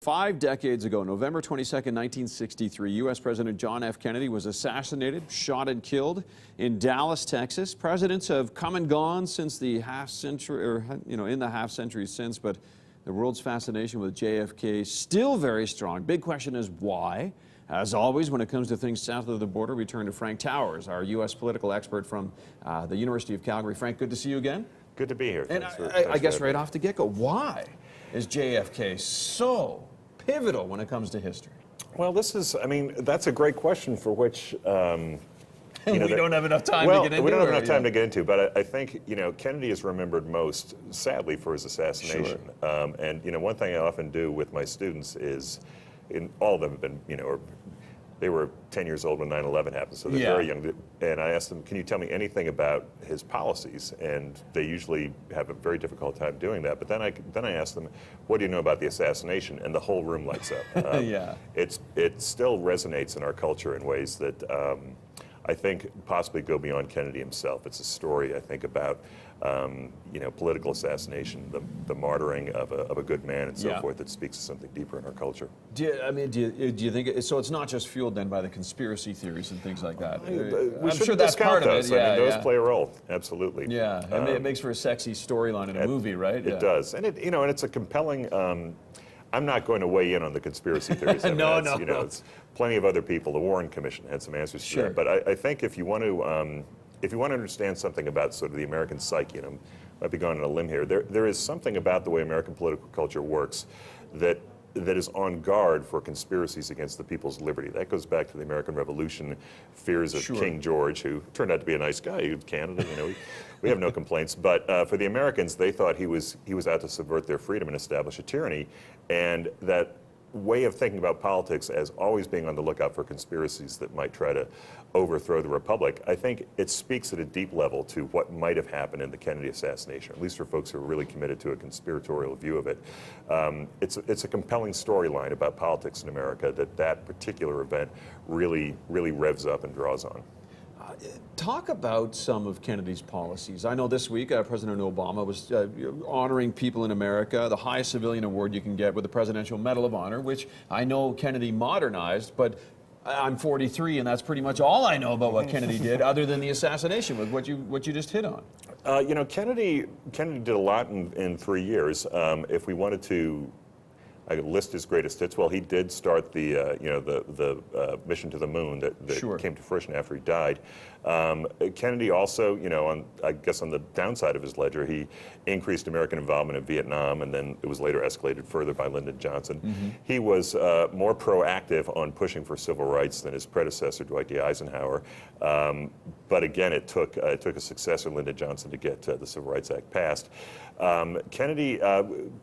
5 decades ago, November 22nd, 1963, U.S. President John F. Kennedy was assassinated, shot and killed in Dallas, Texas. Presidents have come and gone since the half-century, or in the half-century since, but the world's fascination with JFK is still very strong. Big question is why? As always, when it comes to things south of the border, we turn to Frank Towers, our U.S. political expert from the University of Calgary. Frank, good to see you again. Good to be here. And I guess right off the get-go, why is JFK so pivotal when it comes to history? Well, that's a great question for which, we don't have enough time to get into. We don't have enough time to get into, but I think, Kennedy is remembered most, sadly, for his assassination. Sure. And, one thing I often do with my students is, all of them have been, they were 10 years old when 9/11 happened, so they're very young. And I asked them, can you tell me anything about his policies? And they usually have a very difficult time doing that. But then I asked them, what do you know about the assassination? And the whole room lights up. It still resonates in our culture in ways that I think possibly go beyond Kennedy himself. It's a story, I think, about political assassination, the martyring of a good man and so forth, that speaks to something deeper in our culture. Do you think so? It's not just fueled then by the conspiracy theories and things like that. I'm sure that's part of it. I mean, those play a role, absolutely. Yeah, it makes for a sexy storyline in a movie, right? It does, and and it's a compelling. I'm not going to weigh in on the conspiracy theories. I mean, it's plenty of other people. The Warren Commission had some answers to that. But I think if you want to understand something about sort of the American psyche, and I might be going on a limb here, there is something about the way American political culture works that is on guard for conspiracies against the people's liberty. That goes back to the American Revolution, fears of King George, who turned out to be a nice guy. Canada, we have no complaints. But for the Americans, they thought he was out to subvert their freedom and establish a tyranny, and that way of thinking about politics as always being on the lookout for conspiracies that might try to overthrow the republic, I think it speaks at a deep level to what might have happened in the Kennedy assassination, at least for folks who are really committed to a conspiratorial view of it. It's a compelling storyline about politics in America that particular event really revs up and draws on. Talk about some of Kennedy's policies. I know this week President Obama was honoring people in America, the highest civilian award you can get with the Presidential Medal of Honor, which I know Kennedy modernized, but I'm 43 and that's pretty much all I know about what Kennedy did other than the assassination, with what you just hit on. Kennedy did a lot in 3 years. If we wanted to list his greatest hits, well, he did start the mission to the moon that came to fruition after he died. Kennedy also, I guess on the downside of his ledger, he increased American involvement in Vietnam, and then it was later escalated further by Lyndon Johnson. He was more proactive on pushing for civil rights than his predecessor, Dwight D. Eisenhower. But again, it took a successor, Lyndon Johnson, to get the Civil Rights Act passed. Kennedy,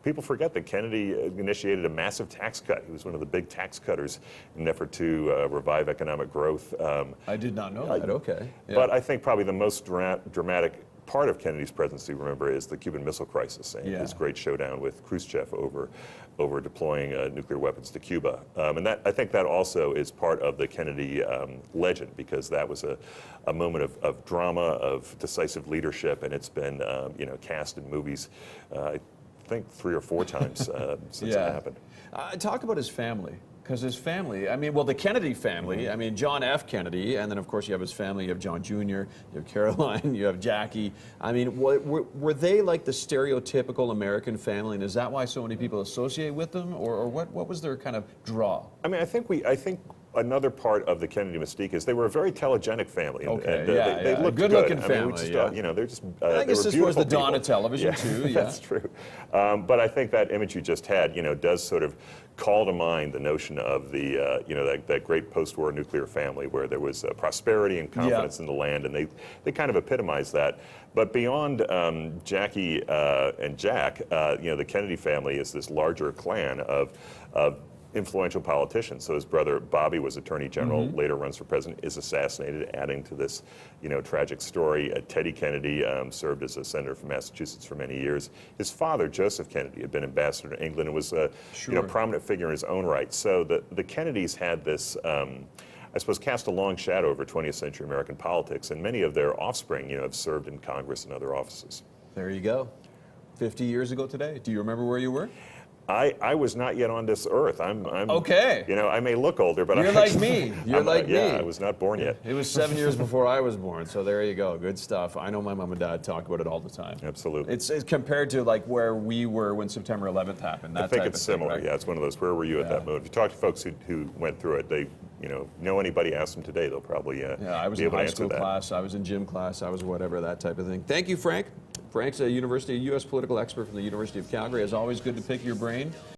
people forget that Kennedy initiated a massive tax cut. He was one of the big tax cutters in an effort to revive economic growth. I did not know that, okay. Yeah. But I think probably the most dramatic part of Kennedy's presidency, remember, is the Cuban Missile Crisis and his great showdown with Khrushchev over deploying nuclear weapons to Cuba. And I think that also is part of the Kennedy legend, because that was a moment of drama, of decisive leadership, and it's been cast in movies, I think 3 or 4 times since it happened. Talk about his family. Because his family, the Kennedy family, John F. Kennedy, and then of course you have his family, you have John Jr., you have Caroline, you have Jackie. Were they like the stereotypical American family, and is that why so many people associate with them, or what was their kind of draw? I think another part of the Kennedy mystique is they were a very telegenic family. They looked good-looking family. They're just. I guess this was the dawn of people. television too. Yeah, that's true. But I think that image you just had, does sort of call to mind the notion of the, that great post-war nuclear family where there was prosperity and confidence in the land, and they kind of epitomize that. But beyond Jackie and Jack, the Kennedy family is this larger clan of influential politicians. So his brother Bobby was Attorney General, later runs for president, is assassinated, adding to this, tragic story. Teddy Kennedy served as a senator from Massachusetts for many years. His father, Joseph Kennedy, had been ambassador to England and was a prominent figure in his own right. So the Kennedys had this, I suppose, cast a long shadow over 20th century American politics, and many of their offspring, have served in Congress and other offices. There you go. 50 years ago today. Do you remember where you were? I was not yet on this earth. I'm okay. You know, I may look older, but you're like me. You're like me. Yeah, I was not born yet. It was 7 years before I was born, so there you go. Good stuff. I know my mom and dad talk about it all the time. Absolutely. It's compared to like where we were when September 11th happened. That I think type it's of thing, similar. right? Yeah, it's one of those. Where were you at that moment? If you talk to folks who went through it, they know anybody ask them today, they'll probably I was be in able to high answer school that. class. I was in gym class. I was whatever, that type of thing. Thank you, Frank. Frank's a U.S. political expert from the University of Calgary. As always, good to pick your brain.